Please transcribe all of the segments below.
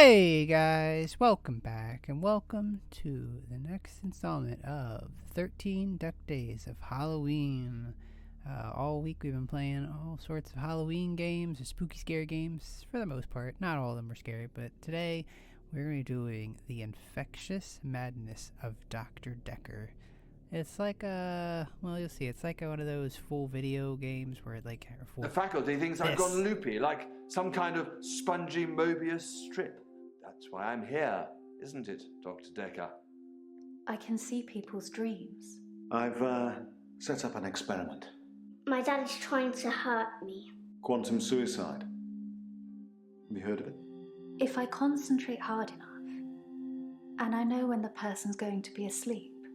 Hey guys, welcome back and welcome to the next installment of 13 Duck Days of Halloween. All week we've been playing all sorts of Halloween games or spooky scary games for the most part. Not all of them were scary, but today we're going to be doing the Infectious Madness of Dr. Dekker. It's like well, you'll see. It's like one of those full video games where like the faculty thinks I've gone loopy, like some kind of spongy Mobius strip. That's why I'm here, isn't it, Dr. Dekker? I can see people's dreams. I've set up an experiment. My dad is trying to hurt me. Quantum suicide. Have you heard of it? If I concentrate hard enough, and I know when the person's going to be asleep,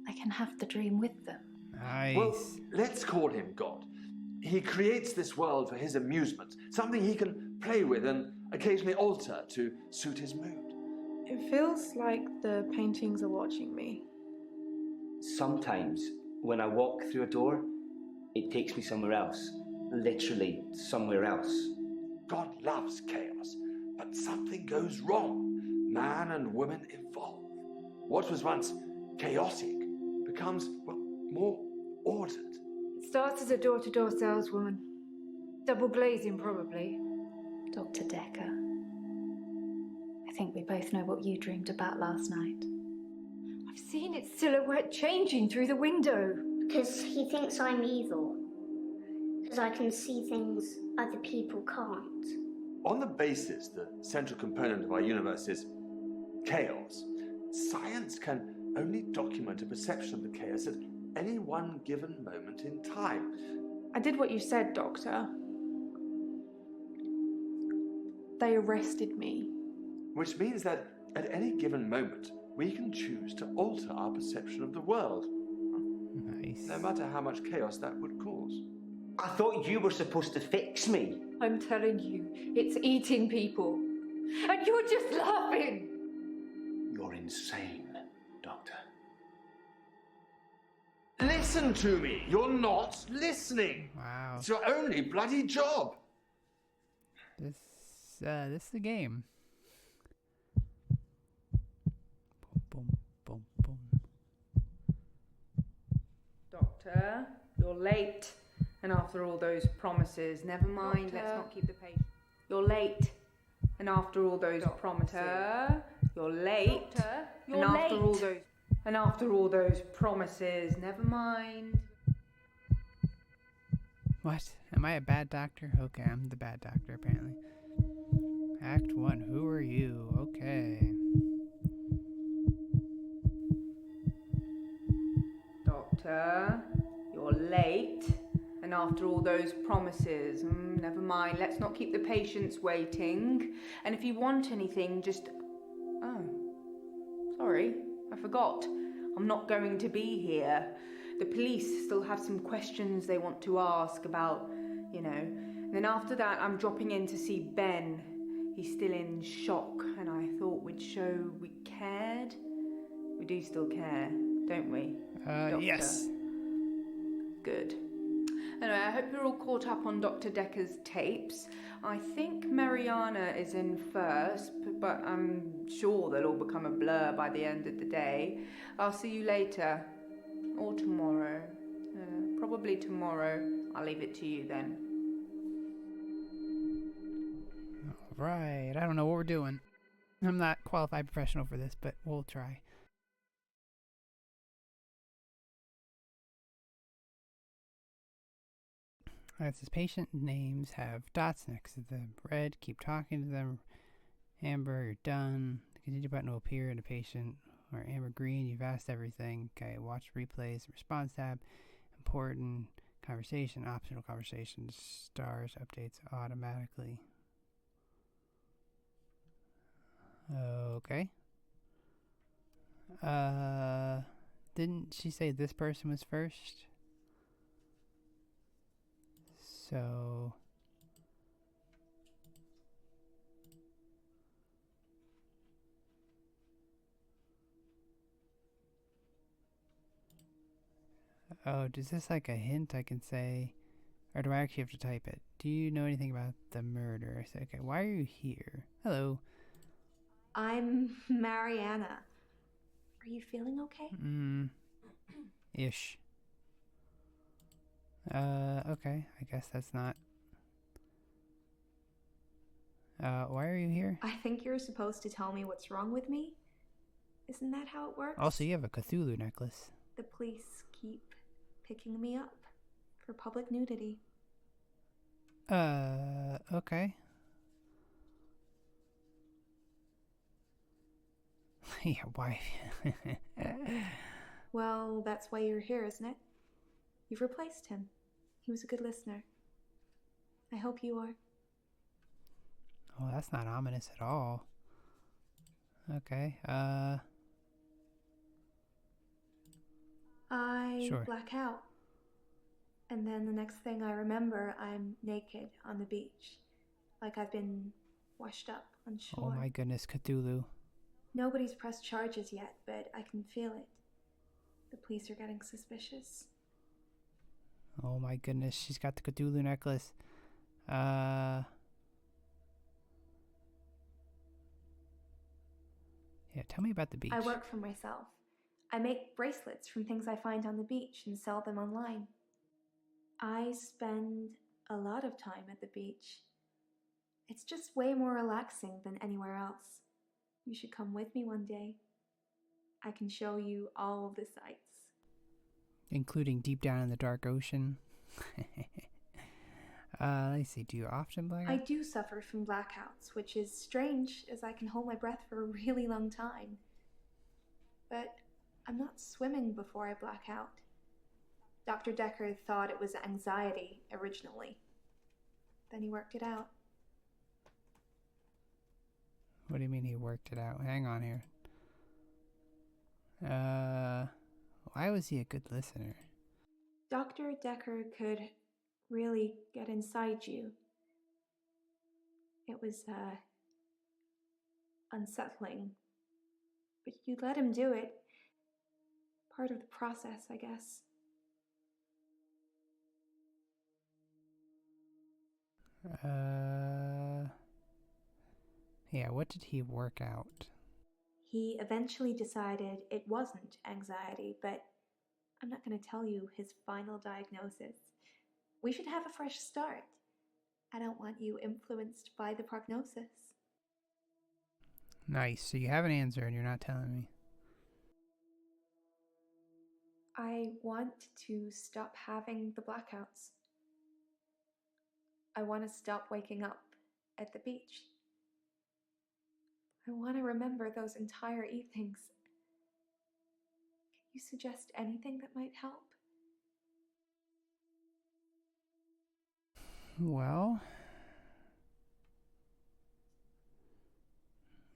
I can have the dream with them. Nice. Well, let's call him God. He creates this world for his amusement, something he can play with and occasionally alter to suit his mood. It feels like the paintings are watching me. Sometimes, when I walk through a door, it takes me somewhere else. Literally, somewhere else. God loves chaos, but something goes wrong. Man and woman evolve. What was once chaotic becomes, well, more ordered. It starts as a door-to-door saleswoman. Double glazing, probably. Dr. Dekker, I think we both know what you dreamed about last night. I've seen its silhouette changing through the window. Because he thinks I'm evil. Because I can see things other people can't. On the basis the central component of our universe is chaos, science can only document a perception of the chaos at any one given moment in time. I did what you said, Doctor. They arrested me. Which means that at any given moment, we can choose to alter our perception of the world. Nice. No matter how much chaos that would cause. I thought you were supposed to fix me. I'm telling you, it's eating people. And you're just laughing. You're insane, Doctor. Listen to me! You're not listening! Wow. It's your only bloody job! This is a game. Boom, boom, boom, boom. Doctor, you're late. And after all those promises, never mind, Doctor. let's not keep the patient. You're late. And after all those promises, you're late. Doctor, and you're after all late. those and after all those promises, never mind. What? Am I a bad doctor? Okay, I'm the bad doctor apparently. Act 1, who are you? Okay. Doctor, you're late. And after all those promises, never mind, let's not keep the patients waiting. And if you want anything, just... Oh, sorry, I forgot. I'm not going to be here. The police still have some questions they want to ask about, you know. And then after that, I'm dropping in to see Ben. He's still in shock, and I thought we'd show we cared. We do still care, don't we? Doctor? Yes. Good. Anyway, I hope you're all caught up on Dr. Dekker's tapes. I think Mariana is in first, but I'm sure they'll all become a blur by the end of the day. I'll see you later. Or tomorrow. Probably tomorrow. I'll leave it to you then. Alright, I don't know what we're doing. I'm not qualified professional for this, but we'll try. Alright, it says patient names have dots next to them. Red, keep talking to them. Amber, you're done. The continue button will appear in the patient. Or amber green, you've asked everything. Okay, watch replays, response tab. Important conversation, optional conversations, stars, updates automatically. Okay. Didn't she say this person was first? So... Oh, is this like a hint I can say? Or do I actually have to type it? Do you know anything about the murder? I said, okay, why are you here? Hello. I'm Mariana. Are you feeling okay? Ish. Okay. I guess that's not... why are you here? I think you're supposed to tell me what's wrong with me. Isn't that how it works? Also, you have a Cthulhu necklace. The police keep picking me up for public nudity. Okay. Yeah, why? Well, that's why you're here, isn't it? You've replaced him. He was a good listener. I hope you are. Oh, that's not ominous at all. Okay, I sure. black out. And then the next thing I remember, I'm naked on the beach. Like I've been washed up on shore. Oh my goodness, Cthulhu. Nobody's pressed charges yet, but I can feel it. The police are getting suspicious. Oh my goodness, she's got the Cthulhu necklace. Yeah, tell me about the beach. I work for myself. I make bracelets from things I find on the beach and sell them online. I spend a lot of time at the beach. It's just way more relaxing than anywhere else. You should come with me one day. I can show you all the sights. Including deep down in the dark ocean. Let's see, do you often black out? I do suffer from blackouts, which is strange as I can hold my breath for a really long time. But I'm not swimming before I black out. Dr. Dekker thought it was anxiety originally. Then he worked it out. What do you mean he worked it out? Hang on here. Why was he a good listener? Dr. Dekker could really get inside you. It was, unsettling. But you let him do it. Part of the process, I guess. Yeah, what did he work out? He eventually decided it wasn't anxiety, but I'm not going to tell you his final diagnosis. We should have a fresh start. I don't want you influenced by the prognosis. Nice, so you have an answer and you're not telling me. I want to stop having the blackouts. I want to stop waking up at the beach. I want to remember those entire evenings. Can you suggest anything that might help? Well...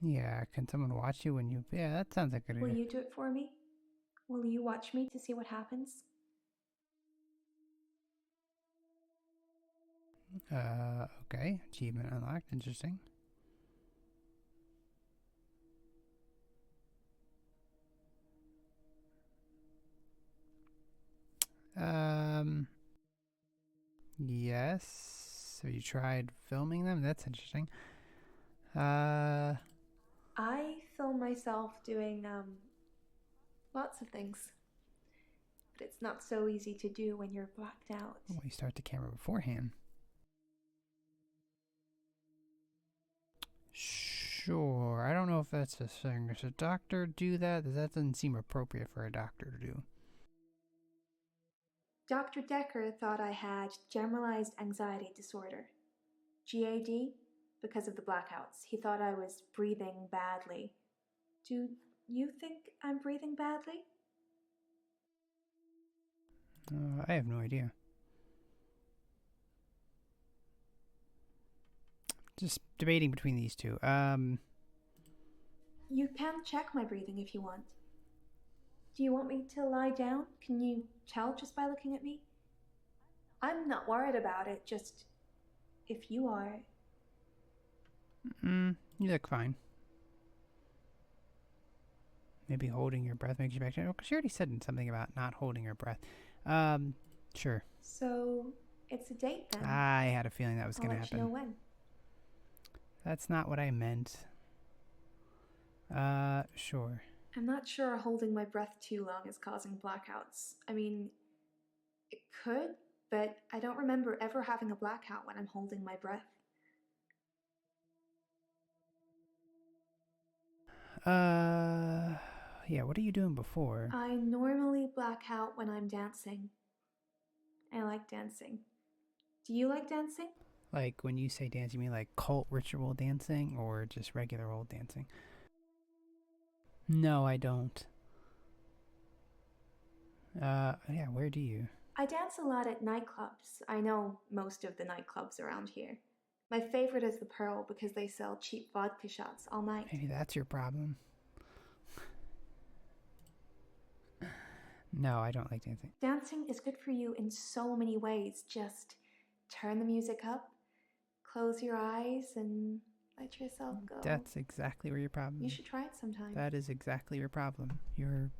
yeah, can someone watch you when you... yeah, that sounds like a good Will idea. you do it for me? Will you watch me to see what happens? Okay. Achievement unlocked. Interesting. Yes. Have you tried filming them? That's interesting. I film myself doing, lots of things. But it's not so easy to do when you're blacked out. Well, you start the camera beforehand. Sure. I don't know if that's a thing. Does a doctor do that? That doesn't seem appropriate for a doctor to do. Dr. Dekker thought I had generalized anxiety disorder. GAD, because of the blackouts. He thought I was breathing badly. Do you think I'm breathing badly? I have no idea. Just debating between these two. You can check my breathing if you want. Do you want me to lie down? Can you tell just by looking at me? I'm not worried about it, just if you are. You look fine. Maybe holding your breath makes you back down. Because she already said something about not holding her breath. Sure. So, It's a date then. I had a feeling that was going to I'll let you know happen. when. That's not what I meant. Sure. I'm not sure holding my breath too long is causing blackouts. I mean, it could, but I don't remember ever having a blackout when I'm holding my breath. Yeah, what are you doing before? I normally black out when I'm dancing. I like dancing. Do you like dancing? Like, when you say dance, you mean like cult ritual dancing or just regular old dancing? No, I don't. Yeah, where do you? I dance a lot at nightclubs. I know most of the nightclubs around here. My favorite is the Pearl because they sell cheap vodka shots all night. Maybe that's your problem. No, I don't like dancing. Dancing is good for you in so many ways. Just turn the music up, close your eyes, and let yourself go. That's exactly where your problem is. You should try it sometime. That is exactly your problem. You're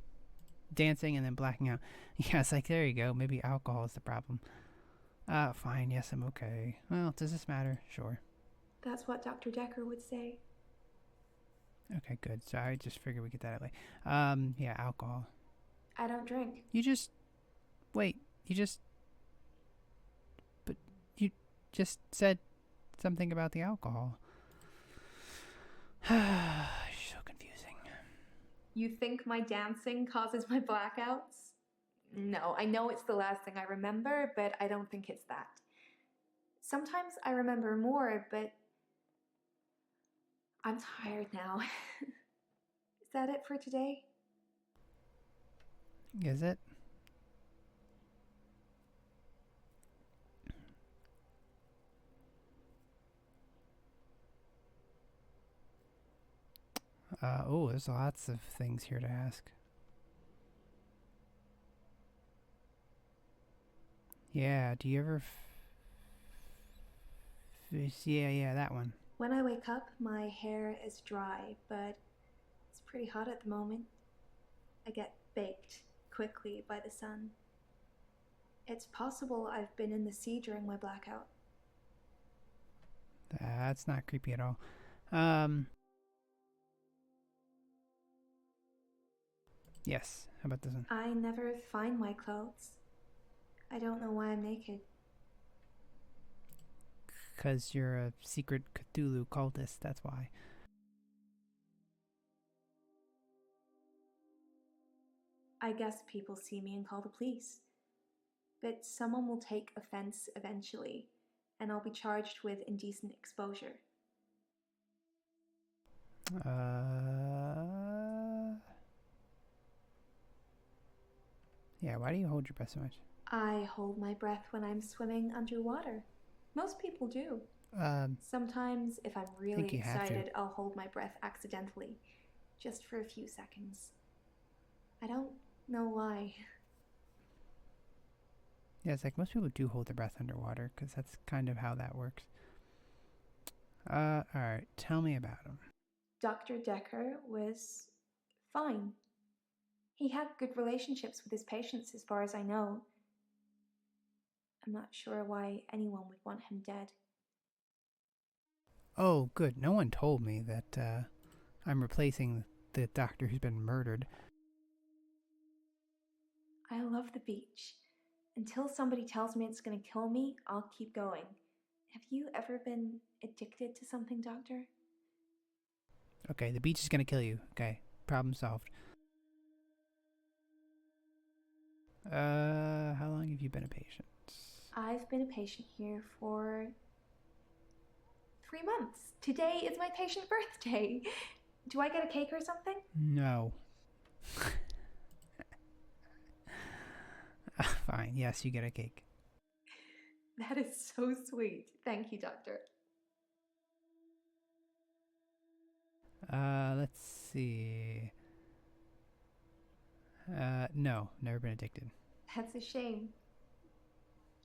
dancing and then blacking out. Yeah, it's like, there you go. Maybe alcohol is the problem. Fine. Yes, I'm okay. Well, does this matter? Sure. That's what Dr. Dekker would say. Okay, good. So I just figured we'd get that out of the way. Yeah, alcohol. I don't drink. You just... Wait. But you just said something about the alcohol. So confusing. You think my dancing causes my blackouts? No, I know it's the last thing I remember, but I don't think it's that. Sometimes I remember more, but I'm tired now. Is that it for today? Is it? Oh, there's lots of things here to ask. Yeah, do you ever... yeah, that one. When I wake up, my hair is dry, but it's pretty hot at the moment. I get baked quickly by the sun. It's possible I've been in the sea during my blackout. That's not creepy at all. Yes, how about this one? I never find my clothes. I don't know why I'm naked. Because you're a secret Cthulhu cultist, that's why. I guess people see me and call the police. But someone will take offense eventually, and I'll be charged with indecent exposure. Yeah, why do you hold your breath so much? I hold my breath when I'm swimming underwater. Most people do. I Sometimes, if I'm really think you have to. excited, I'll hold my breath accidentally, just for a few seconds. I don't know why. Yeah, it's like most people do hold their breath underwater, because that's kind of how that works. Alright, tell me about him. Dr. Dekker was fine. He had good relationships with his patients, as far as I know. I'm not sure why anyone would want him dead. Oh, good. No one told me that I'm replacing the doctor who's been murdered. I love the beach. Until somebody tells me it's going to kill me, I'll keep going. Have you ever been addicted to something, Doctor? Okay, the beach is gonna kill you. Okay, problem solved. How long have you been a patient? I've been a patient here for 3 months. Today is my patient birthday. Do I get a cake or something? No. Fine, yes, you get a cake. That is so sweet. Thank you, Doctor. Let's see. No, never been addicted. That's a shame.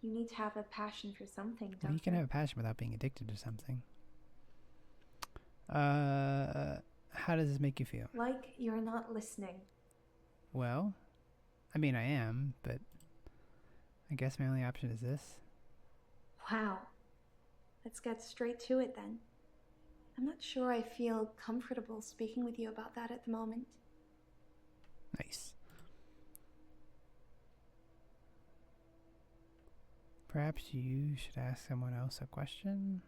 You need to have a passion for something, Doctor. Well, you can have a passion without being addicted to something. How does this make you feel? Like you're not listening. Well, I mean, I am, but I guess my only option is this. Wow. Let's get straight to it then. I'm not sure I feel comfortable speaking with you about that at the moment. Nice. Perhaps you should ask someone else a question?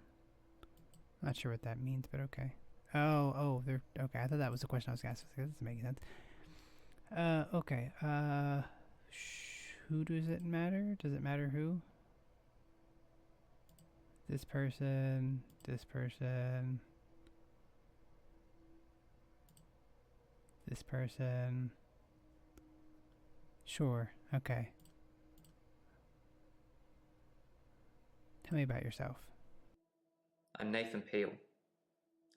Not sure what that means, but okay. They're okay. I thought that was the question I was asking. That doesn't make sense. Okay. Who does it matter? Does it matter who? This person, this person, this person. Sure. Okay. Tell me about yourself. I'm Nathan Peel.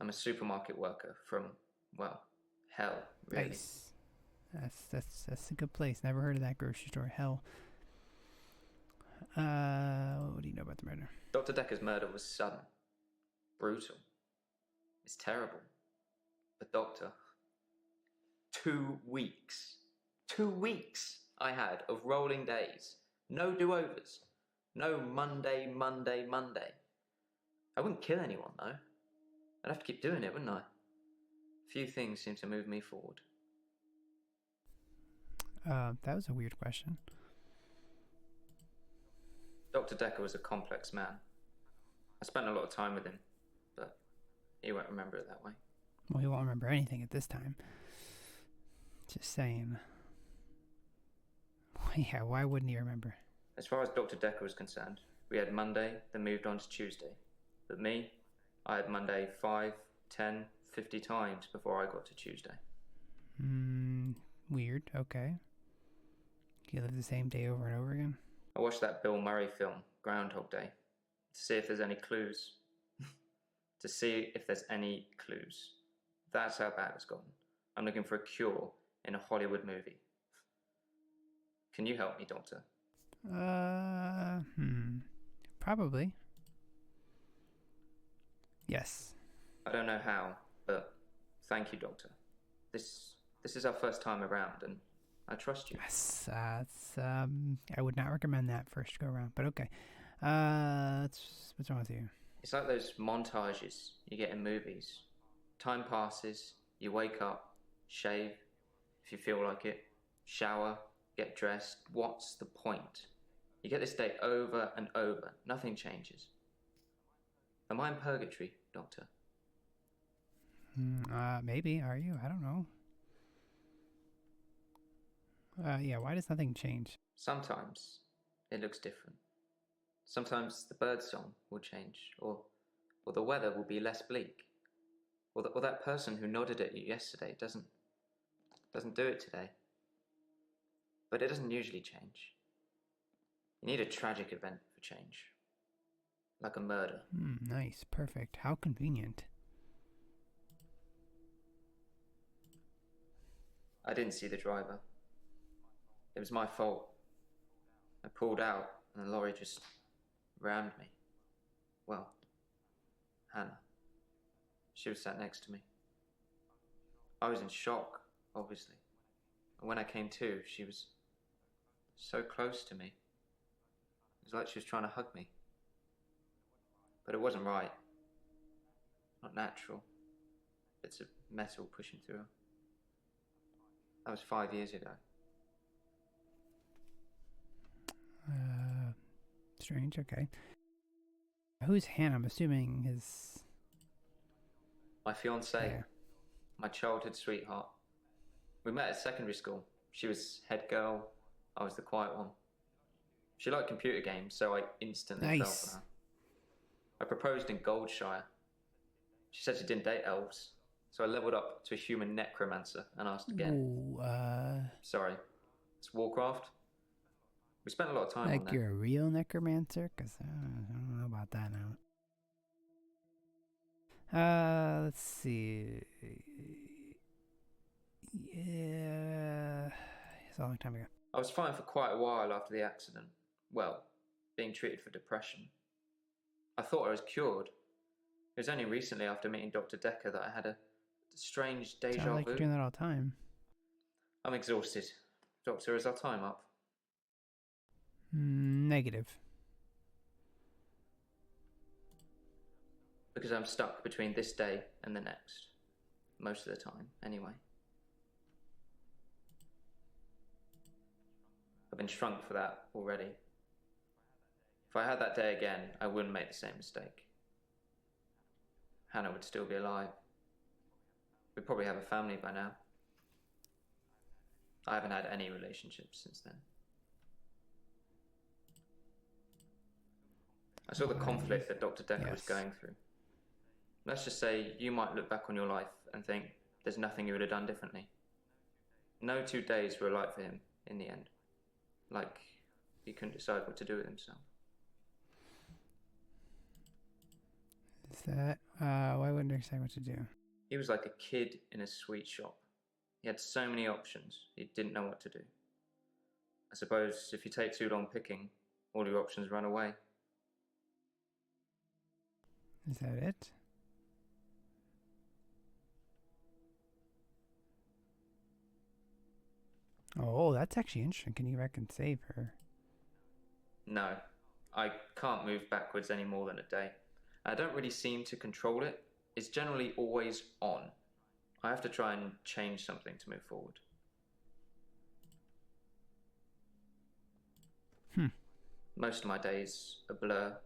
I'm a supermarket worker from, well, hell, really. Nice. That's a good place. Never heard of that grocery store. Hell. What do you know about the murder? Dr. Dekker's murder was sudden, brutal. It's terrible. But Doctor, 2 weeks. 2 weeks I had of rolling days. No do-overs. No Monday. I wouldn't kill anyone, though. I'd have to keep doing it, wouldn't I? Few things seem to move me forward. That was a weird question. Dr. Dekker was a complex man. I spent a lot of time with him, but he won't remember it that way. Well, he won't remember anything at this time. Just saying. Yeah, why wouldn't he remember? As far as Dr. Dekker was concerned, we had Monday, then moved on to Tuesday. But me, I had Monday 5, 10, 50 times before I got to Tuesday. Weird, okay. You live the same day over and over again? I watched that Bill Murray film, Groundhog Day, to see if there's any clues. To see if there's any clues. That's how bad it's gotten. I'm looking for a cure in a Hollywood movie. Can you help me, Doctor? Probably. Yes. I don't know how, but thank you, Doctor. This is our first time around, and I trust you. Yes, I would not recommend that first go around, but okay. What's wrong with you? It's like those montages you get in movies. Time passes, you wake up, shave, if you feel like it, shower, get dressed. What's the point? You get this day over and over. Nothing changes. Am I in purgatory, Doctor? Maybe. Are you? I don't know. Yeah, why does nothing change? Sometimes it looks different. Sometimes the bird song will change, or the weather will be less bleak, or that person who nodded at you yesterday doesn't do it today. But it doesn't usually change. You need a tragic event for change, like a murder. Nice, perfect. How convenient. I didn't see the driver. It was my fault. I pulled out and the lorry just rammed me. Well, Hannah. She was sat next to me. I was in shock, obviously. And when I came to, she was so close to me. It was like she was trying to hug me. But it wasn't right. Not natural. Bits of metal pushing through her. That was 5 years ago. Strange, okay. Who's Hannah? I'm assuming his... My fiancée. Yeah. My childhood sweetheart. We met at secondary school. She was head girl. I was the quiet one. She liked computer games, so I instantly fell for her. I proposed in Goldshire. She said she didn't date elves, so I leveled up to a human necromancer and asked again. Ooh, Sorry, it's Warcraft. We spent a lot of time on like that. you're a real necromancer? Because I don't know about that now. Let's see. Yeah, it's a long time ago. I was fine for quite a while after the accident. Well, being treated for depression. I thought I was cured. It was only recently after meeting Dr. Dekker that I had a strange deja vu. Sounds like you're doing that all the time. I'm exhausted. Doctor, is our time up? Negative. because I'm stuck between this day and the next. Most of the time, anyway. I've been shrunk for that already. If I had that day again, I wouldn't make the same mistake. Hannah would still be alive. We'd probably have a family by now. I haven't had any relationships since then. I saw the conflict that Dr. Dekker was going through. Let's just say you might look back on your life and think there's nothing you would have done differently. No 2 days were alike for him in the end. Like he couldn't decide what to do with himself. Is that, why wouldn't I decide what to do? He was like a kid in a sweet shop. He had so many options, he didn't know what to do. I suppose if you take too long picking, all your options run away. Is that it? Oh, that's actually interesting. Can you back and save her? No, I can't move backwards any more than a day. I don't really seem to control it. It's generally always on. I have to try and change something to move forward. Most of my days a blur.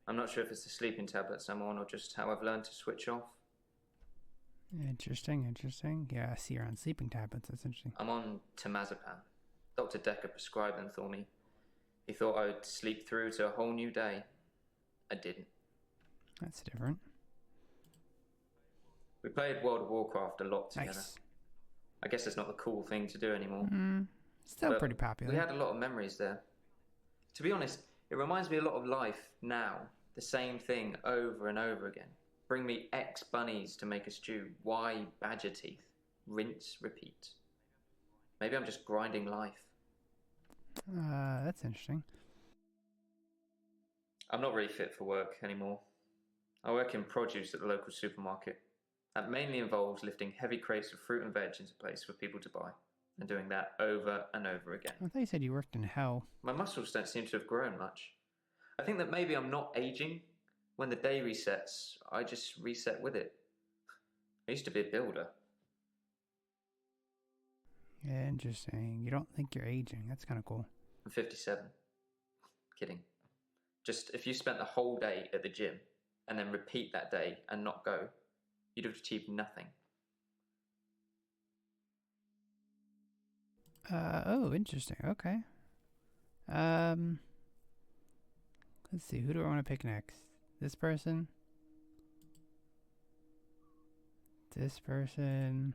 I'm not sure if it's the sleeping tablets I'm on or just how I've learned to switch off. Interesting. Yeah, I see you're on sleeping tablets. That's interesting. I'm on temazepam. Dr. Dekker prescribed them for me. He thought I would sleep through to a whole new day. I didn't. That's different. We played World of Warcraft a lot together. Nice. I guess it's not the cool thing to do anymore. Still but pretty popular. We had a lot of memories there. To be honest, it reminds me a lot of life now. The same thing over and over again. Bring me X bunnies to make a stew. Y badger teeth. Rinse, repeat. Maybe I'm just grinding life. That's interesting. I'm not really fit for work anymore. I work in produce at the local supermarket. That mainly involves lifting heavy crates of fruit and veg into place for people to buy, and doing that over and over again. I thought you said you worked in hell. My muscles don't seem to have grown much. I think that maybe I'm not aging. When the day resets, I just reset with it. I used to be a builder. Yeah, interesting. You don't think you're aging. That's kind of cool. I'm 57. Kidding. Just if you spent the whole day at the gym and then repeat that day and not go, you'd have achieved nothing. Oh, interesting. Okay. Let's see. Who do I want to pick next? This person? This person?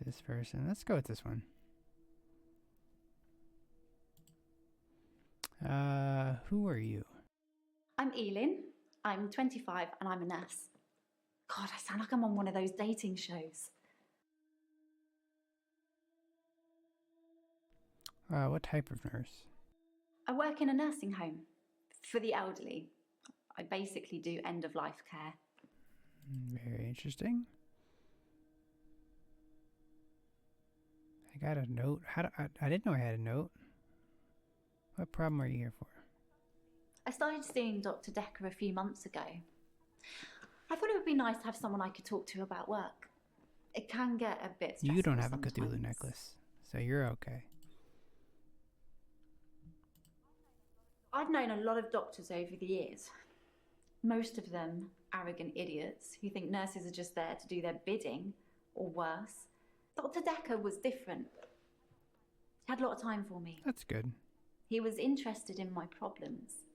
This person? Let's go with this one. Who are you? I'm Elin. I'm 25 and I'm a nurse. God, I sound like I'm on one of those dating shows. What type of nurse? I work in a nursing home for the elderly. I basically do end-of-life care. Very interesting. I got a note. I didn't know I had a note. What problem are you here for? I started seeing Dr. Dekker a few months ago. I thought it would be nice to have someone I could talk to about work. It can get a bit stressful. You don't have sometimes. a Cthulhu necklace, so you're okay. I've known a lot of doctors over the years. Most of them arrogant idiots who think nurses are just there to do their bidding, or worse. Dr. Dekker was different. He had a lot of time for me. That's good. He was interested in my problems.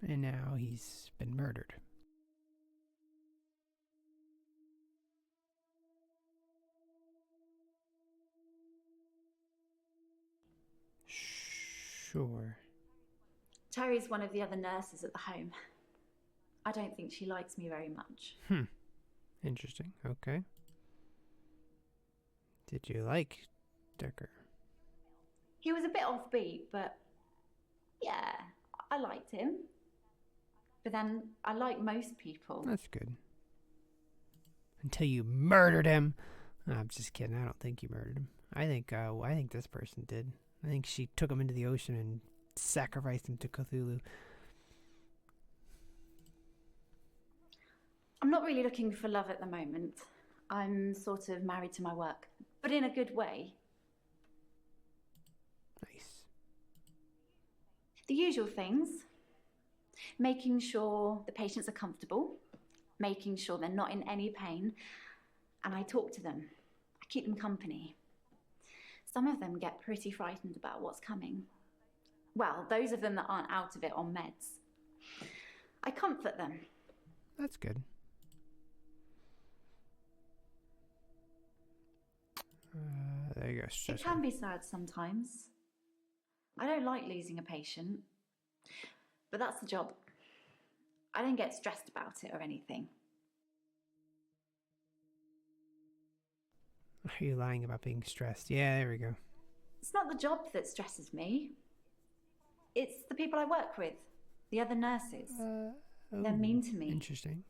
And now he's been murdered. Sure. Terry's one of the other nurses at the home. I don't think she likes me very much. Interesting. Okay. Did you like Dekker? He was a bit offbeat, but yeah, I liked him. But then I like most people. That's good. Until you murdered him. No, I'm just kidding. I don't think you murdered him. I think this person did. I think she took him into the ocean and sacrificed him to Cthulhu. I'm not really looking for love at the moment. I'm sort of married to my work, but in a good way. Nice. The usual things. Making sure the patients are comfortable, making sure they're not in any pain, and I talk to them. I keep them company. Some of them get pretty frightened about what's coming. Well, those of them that aren't out of it on meds. I comfort them. That's good. There you go. It can be sad sometimes. I don't like losing a patient, but that's the job. I don't get stressed about it or anything. Are you lying about being stressed? Yeah, there we go. It's not the job that stresses me. It's the people I work with, the other nurses. They're mean to me. Interesting.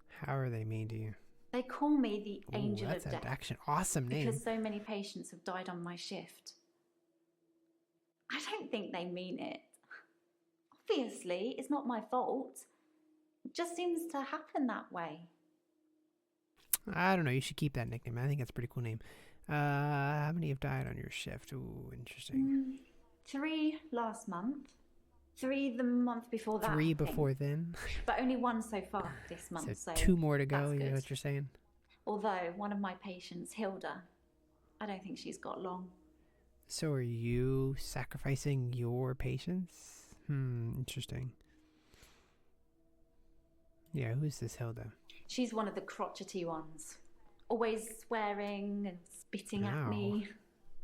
How are they mean to you? They call me the Angel of Death. That's an action. Awesome name. Because so many patients have died on my shift. I don't think they mean it. Obviously, it's not my fault. It just seems to happen that way. I don't know. You should keep that nickname. I think that's a pretty cool name. How many have died on your shift? Ooh, interesting. 3 last month. 3 the month before that. 3 before then. But only 1 so far this month. So 2 more to go, that's you know good. what you're saying? Although one of my patients, Hilda, I don't think she's got long. So are you sacrificing your patients? Interesting. Yeah, who's this Hilda? She's one of the crotchety ones. Always swearing and spitting at me.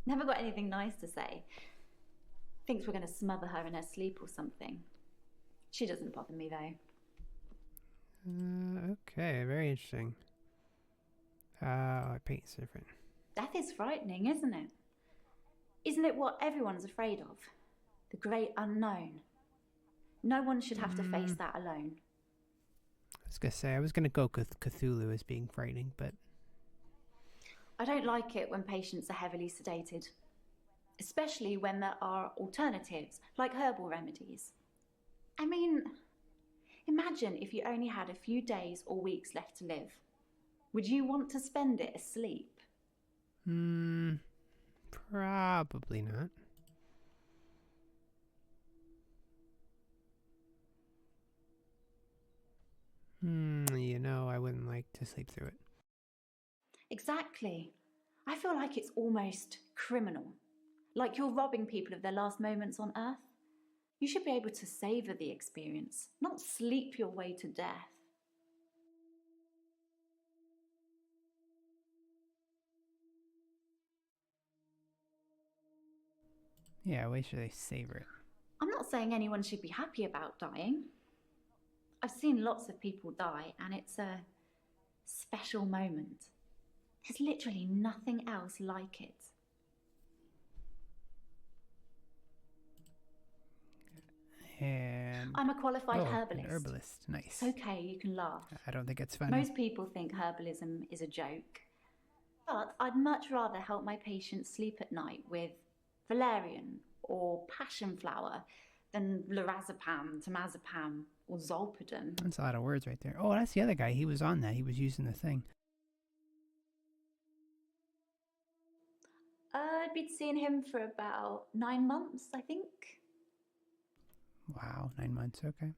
Never got anything nice to say. Thinks we're going to smother her in her sleep or something. She doesn't bother me though. Okay, very interesting. Paint's different. Death is frightening, isn't it? Isn't it what everyone's afraid of? The great unknown. No one should have to face that alone. I was going to say, I was going to go with Cthulhu as being frightening, but... I don't like it when patients are heavily sedated. Especially when there are alternatives, like herbal remedies. I mean, imagine if you only had a few days or weeks left to live. Would you want to spend it asleep? Probably not. You know, I wouldn't like to sleep through it. Exactly. I feel like it's almost criminal. Like you're robbing people of their last moments on Earth. You should be able to savor the experience, not sleep your way to death. Yeah, why should they savor it? I'm not saying anyone should be happy about dying. I've seen lots of people die, and it's a special moment. There's literally nothing else like it. And I'm a qualified herbalist. An herbalist, nice. It's okay, you can laugh. I don't think it's funny. Most people think herbalism is a joke. But I'd much rather help my patients sleep at night with valerian or passion flower than lorazepam, temazepam, or zolpidem. That's a lot of words right there. Oh, that's the other guy. He was on that. He was using the thing. I'd been seeing him for about 9 months, I think. Wow, 9 months, okay.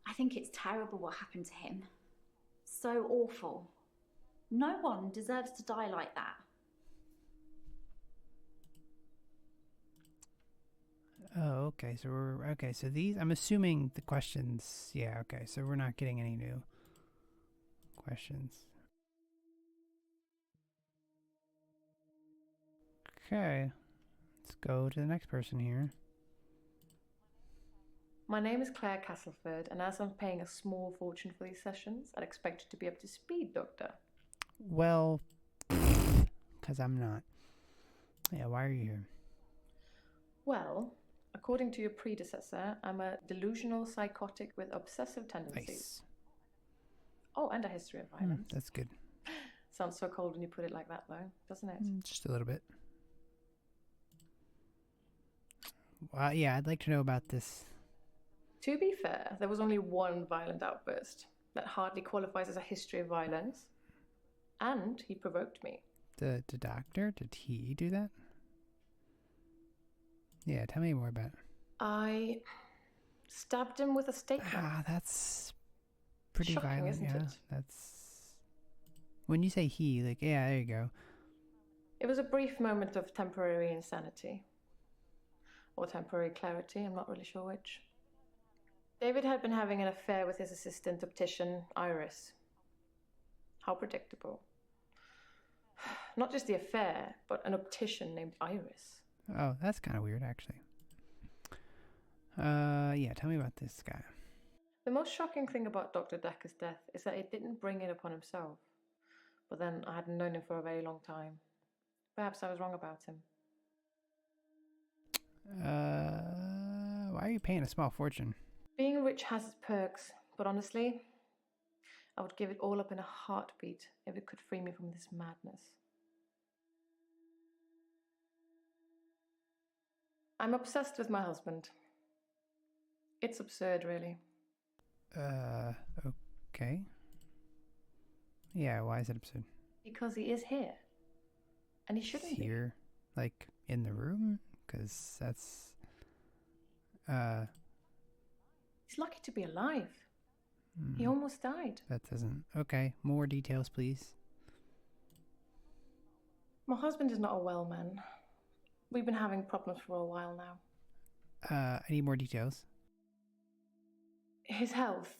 I think it's terrible what happened to him. So awful. No one deserves to die like that. Oh, okay. So these, I'm assuming the questions, yeah, okay. So we're not getting any new questions. Okay. Let's go to the next person here. My name is Claire Castleford, and as I'm paying a small fortune for these sessions, I'd expect you to be up to speed, Doctor. Well, because I'm not. Yeah, why are you here? Well, according to your predecessor, I'm a delusional psychotic with obsessive tendencies. Nice. Oh, and a history of violence. That's good. Sounds so cold when you put it like that, though, doesn't it? Just a little bit. Well, yeah, I'd like to know about this To be fair, there was only one violent outburst. That hardly qualifies as a history of violence. And he provoked me. The doctor? Did he do that? Yeah, tell me more about it. I stabbed him with a steak knife. Ah, that's pretty Shocking, violent, isn't yeah. it? That's... When you say he, like, yeah, there you go. It was a brief moment of temporary insanity. Or temporary clarity, I'm not really sure which. David had been having an affair with his assistant optician, Iris. How predictable. Not just the affair, but an optician named Iris. Oh, that's kind of weird, actually. Yeah, tell me about this guy. The most shocking thing about Dr. Dekker's death is that it didn't bring it upon himself. But then I hadn't known him for a very long time. Perhaps I was wrong about him. Why are you paying a small fortune? Being rich has its perks, but honestly, I would give it all up in a heartbeat if it could free me from this madness. I'm obsessed with my husband. It's absurd, really. Okay. Yeah, why is it absurd? Because he is here. And he shouldn't be. Here? Like, in the room? Because that's... He's lucky to be alive. He almost died. That doesn't... Okay, more details, please. My husband is not a well man. We've been having problems for a while now. I need more details. His health,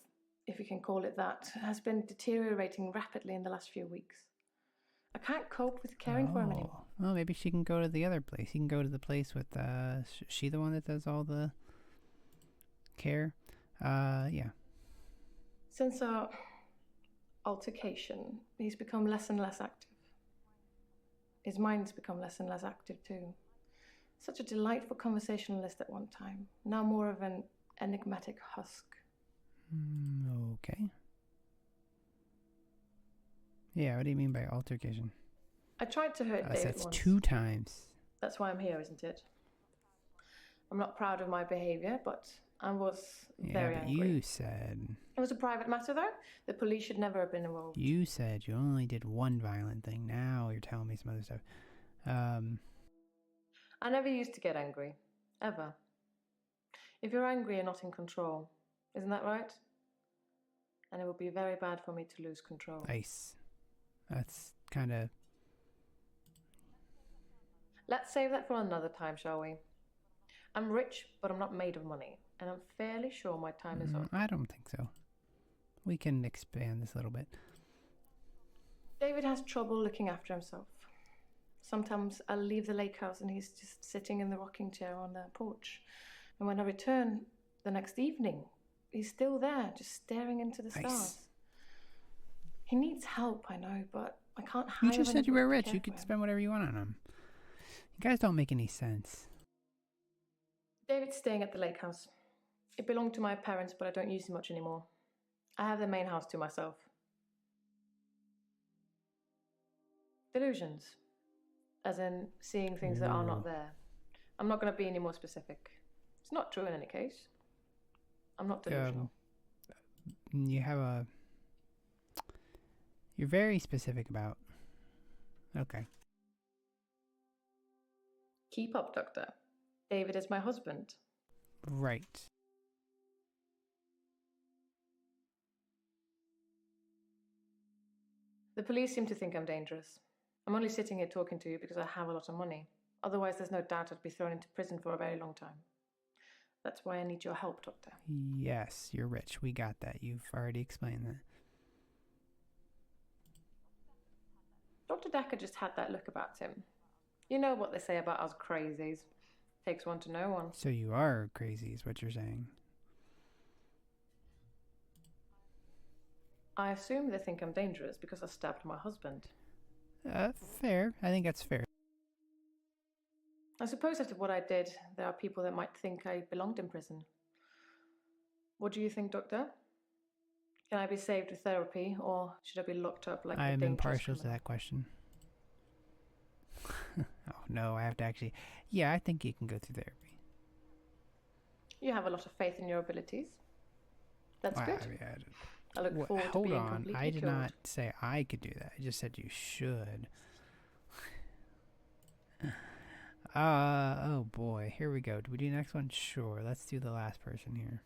if you can call it that, has been deteriorating rapidly in the last few weeks. I can't cope with caring for him anymore. Well, maybe she can go to the other place. He can go to the place with, she the one that does all the care? Yeah. Since our altercation, he's become less and less active. His mind's become less and less active too. Such a delightful conversationalist at one time, now more of an enigmatic husk. Okay. Yeah, what do you mean by altercation? I tried to hurt David That's once. 2 times. That's why I'm here, isn't it? I'm not proud of my behaviour, but I was very but angry. you said... It was a private matter, though. The police should never have been involved. You said you only did one violent thing. Now you're telling me some other stuff. I never used to get angry. Ever. If you're angry, you're not in control. Isn't that right? And it would be very bad for me to lose control. Nice. That's kind of... Let's save that for another time, shall we? I'm rich, but I'm not made of money. And I'm fairly sure my time is up. I don't think so. We can expand this a little bit. David has trouble looking after himself. Sometimes I'll leave the lake house and he's just sitting in the rocking chair on the porch. And when I return the next evening, he's still there, just staring into the stars. He needs help, I know, but I can't hire You just said you were rich. You You could spend whatever you want on him. You guys don't make any sense. David's staying at the lake house. It belonged to my parents, but I don't use it much anymore. I have the main house to myself. Delusions. As in seeing things that are not there. I'm not going to be any more specific. It's not true in any case. I'm not delusional. You have a... You're very specific about... Okay. Keep up, Doctor. David is my husband. Right. The police seem to think I'm dangerous. I'm only sitting here talking to you because I have a lot of money. Otherwise, there's no doubt I'd be thrown into prison for a very long time. That's why I need your help, Doctor. Yes, you're rich. We got that. You've already explained that. Dr. Dekker just had that look about him. You know what they say about us crazies. Takes one to know one. So you are crazy is what you're saying. I assume they think I'm dangerous because I stabbed my husband. Fair. I think that's fair. I suppose after what I did, there are people that might think I belonged in prison. What do you think, Doctor? Can I be saved with therapy, or should I be locked up like a I'm dangerous impartial to criminal? that question. Oh, no, I have to actually... Yeah, I think you can go through therapy. You have a lot of faith in your abilities. That's good. I mean, I look forward to hold being on. completely I did cured. not say I could do that. I just said you should. Oh boy. Here we go. Do we do the next one? Sure. Let's do the last person here.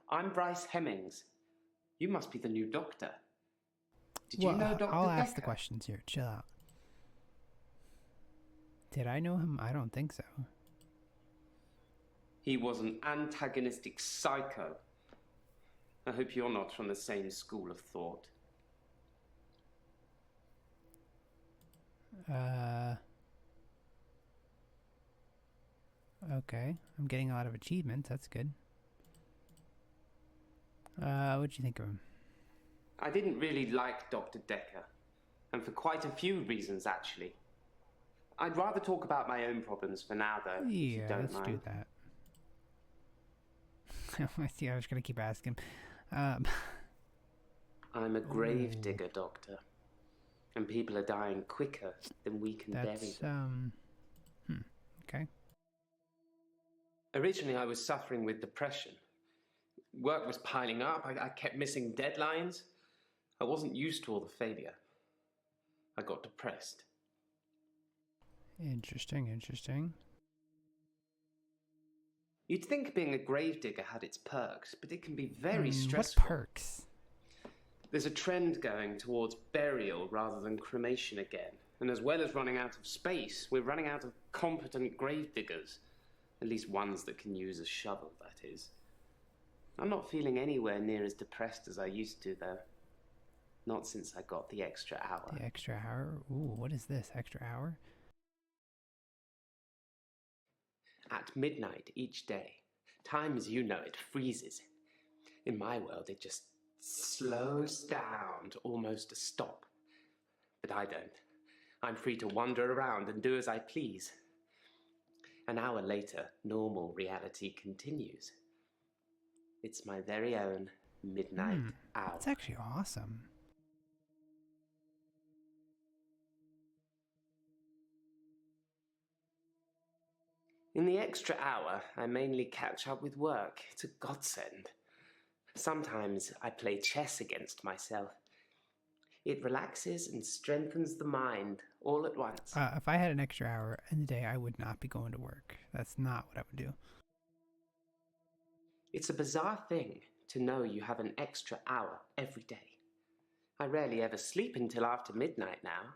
I'm Bryce Hemmings. You must be the new doctor. Did you know Dr. I'll ask the Dekker? questions here. Chill out. Did I know him? I don't think so. He was an antagonistic psycho. I hope you're not from the same school of thought. Okay. I'm getting a lot of achievements. That's good. What'd you think of him? I didn't really like Dr. Dekker, and for quite a few reasons, actually. I'd rather talk about my own problems for now, though, if you Yeah, don't let's mind. do that. I was gonna keep asking. I'm a gravedigger, Doctor, and people are dying quicker than we can bury That's, them. Okay. Originally, I was suffering with depression. Work was piling up. I kept missing deadlines. I wasn't used to all the failure. I got depressed. Interesting. You'd think being a gravedigger had its perks, but it can be very stressful. What perks? There's a trend going towards burial rather than cremation again. And as well as running out of space, we're running out of competent gravediggers. At least ones that can use a shovel, that is. I'm not feeling anywhere near as depressed as I used to, though. Not since I got the extra hour. The extra hour? Ooh, what is this? Extra hour? At midnight each day, time as you know it freezes. In my world, it just slows down to almost a stop. But I don't. I'm free to wander around and do as I please. An hour later, normal reality continues. It's my very own midnight hour. That's actually awesome. In the extra hour, I mainly catch up with work. It's a godsend. Sometimes I play chess against myself. It relaxes and strengthens the mind all at once. If I had an extra hour in the day, I would not be going to work. That's not what I would do. It's a bizarre thing to know you have an extra hour every day. I rarely ever sleep until after midnight now,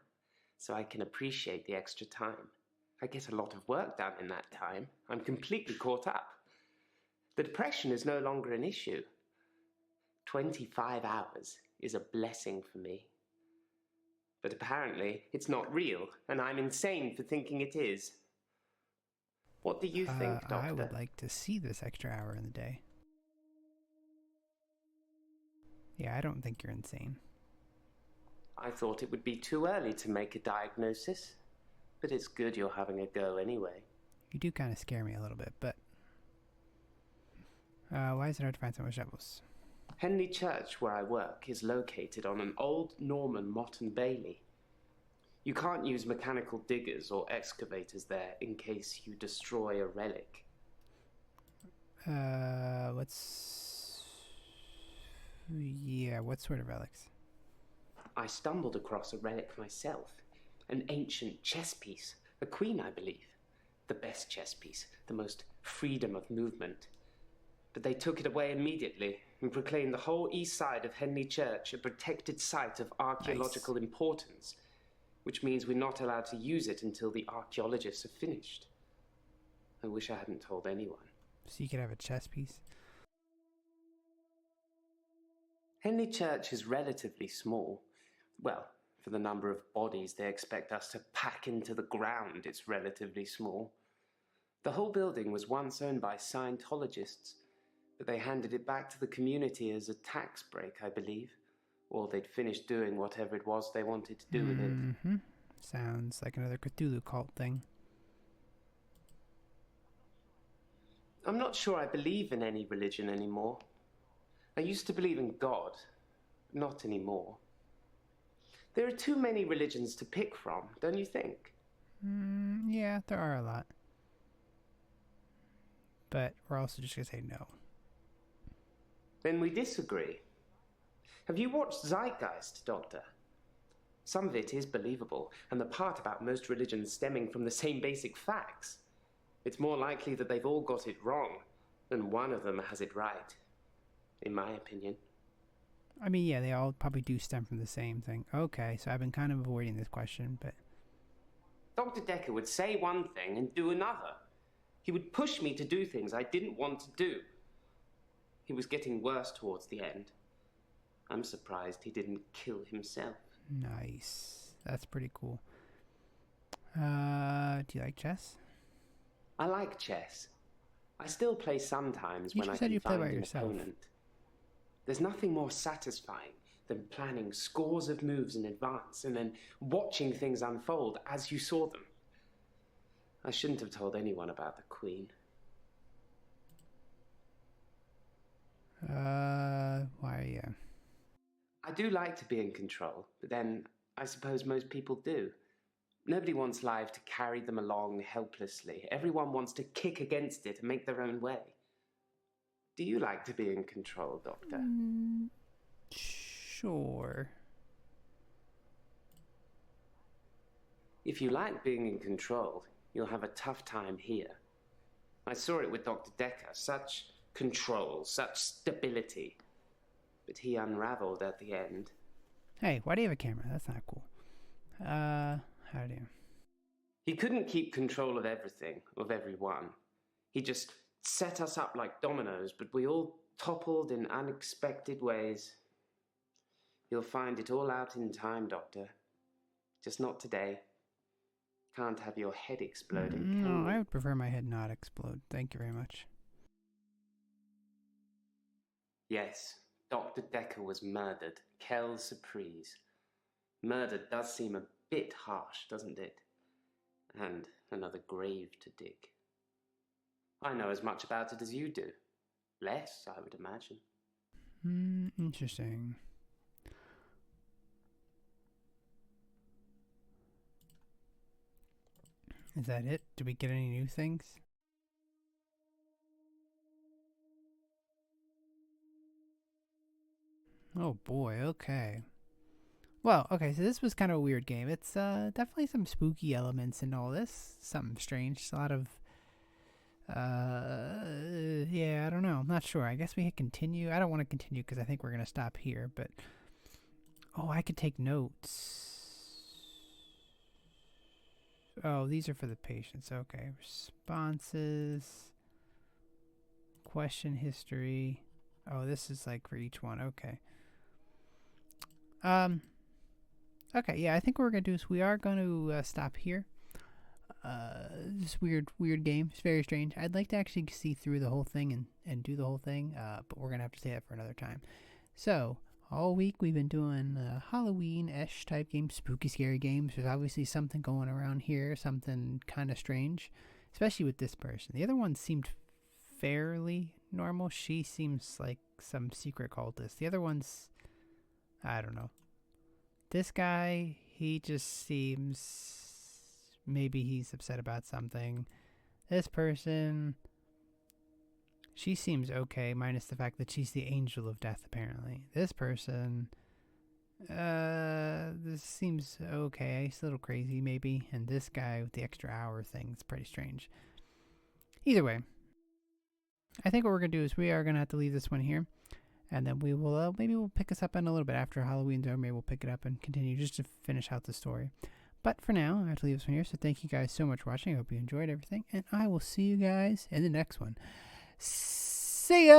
so I can appreciate the extra time. I get a lot of work done in that time. I'm completely caught up. The depression is no longer an issue. 25 hours is a blessing for me. But apparently, it's not real, and I'm insane for thinking it is. What do you think, Doctor? I would like to see this extra hour in the day. Yeah, I don't think you're insane. I thought it would be too early to make a diagnosis, but it's good you're having a go anyway. You do kind of scare me a little bit, but... why is it hard to find so much shovels? Henley Church, where I work, is located on an old Norman motte and bailey. You can't use mechanical diggers or excavators there in case you destroy a relic. Yeah, what sort of relics? I stumbled across a relic myself. An ancient chess piece. A queen, I believe. The best chess piece. The most freedom of movement. But they took it away immediately and proclaimed the whole east side of Henley Church a protected site of archaeological importance, which means we're not allowed to use it until the archaeologists have finished. I wish I hadn't told anyone. So you could have a chess piece? Henley Church is relatively small. Well, for the number of bodies they expect us to pack into the ground, it's relatively small. The whole building was once owned by Scientologists, but they handed it back to the community as a tax break, I believe. Or they'd finished doing whatever it was they wanted to do with it. Mm-hmm. Sounds like another Cthulhu cult thing. I'm not sure I believe in any religion anymore. I used to believe in God. Not anymore. There are too many religions to pick from, don't you think? Yeah, there are a lot. but we're also just going to say no. Then we disagree. Have you watched Zeitgeist, Doctor? Some of it is believable, and the part about most religions stemming from the same basic facts. It's more likely that they've all got it wrong than one of them has it right, in my opinion. I mean, yeah, they all probably do stem from the same thing. Okay, so I've been kind of avoiding this question, but... Dr. Dekker would say one thing and do another. He would push me to do things I didn't want to do. He was getting worse towards the end. I'm surprised he didn't kill himself. Nice. That's pretty cool. Do you like chess? I like chess. I still play sometimes when I said can you play find by an yourself. opponent. There's nothing more satisfying than planning scores of moves in advance and then watching things unfold as you saw them. I shouldn't have told anyone about the Queen. Why, yeah. I do like to be in control, but then I suppose most people do. Nobody wants life to carry them along helplessly. Everyone wants to kick against it and make their own way. Do you like to be in control, Doctor? Sure. If you like being in control, you'll have a tough time here. I saw it with Dr. Dekker. Such control, such stability. But he unraveled at the end. Hey, why do you have a camera? That's not cool. How do you? He couldn't keep control of everything, of everyone. He just set us up like dominoes, but we all toppled in unexpected ways. You'll find it all out in time, Doctor. Just not today. Can't have your head exploding. No, I would prefer my head not explode. Thank you very much. Yes, Dr. Dekker was murdered. Quelle surprise. Murder does seem a bit harsh, doesn't it? And another grave to dig. I know as much about it as you do. Less, I would imagine. Interesting. Is that it? Did we get any new things? Oh boy, okay. Well, okay, so this was kind of a weird game. It's definitely some spooky elements in all this. Something strange. A lot of... yeah, I don't know. I'm not sure. I guess we hit continue. I don't want to continue because I think we're going to stop here, but... Oh, I could take notes. Oh, these are for the patients. Okay. Responses. Question history. Oh, this is like for each one. Okay. Okay, yeah, I think what we're going to do is we are going to stop here. This weird game. It's very strange. I'd like to actually see through the whole thing and do the whole thing, but we're going to have to say that for another time. So, all week we've been doing Halloween-ish type games, spooky, scary games. There's obviously something going around here, something kind of strange, especially with this person. The other one seemed fairly normal. She seems like some secret cultist. The other one's, I don't know. This guy, he just seems, maybe he's upset about something. This person, she seems okay, minus the fact that she's the angel of death, apparently. This person, this seems okay. He's a little crazy, maybe. And this guy with the extra hour thing is pretty strange. Either way, I think what we're going to do is we are going to have to leave this one here. And then we will, maybe we'll pick this up in a little bit after Halloween's over. Maybe we'll pick it up and continue just to finish out the story. But for now, I have to leave this one here. So thank you guys so much for watching. I hope you enjoyed everything. And I will see you guys in the next one. See ya!